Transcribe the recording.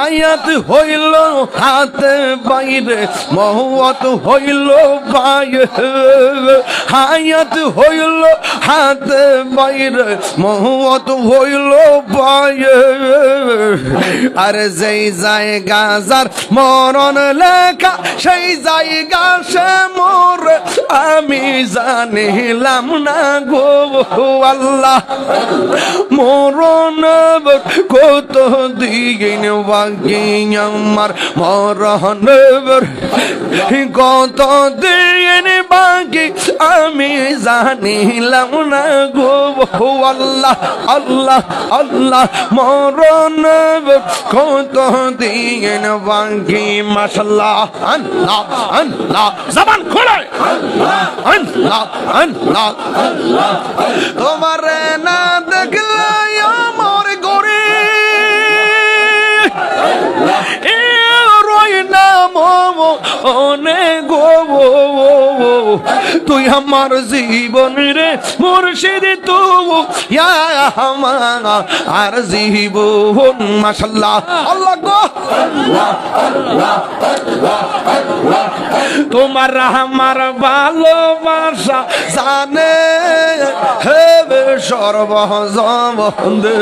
আয়াত হইল হাতে বাইরে মহৎ হইল বাইরে আয়াত হইল হাতে বাইরে মহৎ হইল বাইরে আরে যেই জায়গা যার মরণ লেখা সেই জায়গা সে মোর আমি জানিলাম না গো আল্লাহ মরণ কত দিন বাকি আমার মরণ কত দিন বাকি আমি জানিলাম না গো আল্লাহ আল্লাহ আল্লাহ মরণ কত দিন বাকি মাশাআল্লাহ আল্লাহ আল্লাহ জবান খোলে আল্লাহ আল্লাহ আল্লাহ আল্লাহ তোমার না দেখলে আমার গরে তুই আমার জীবন রে মুর্শিদ তুই আমার জীবন মাশাআল্লাহ আল্লাহ গো তোমার আমার ভালোবাসা জানে হে সর্বজবন্দে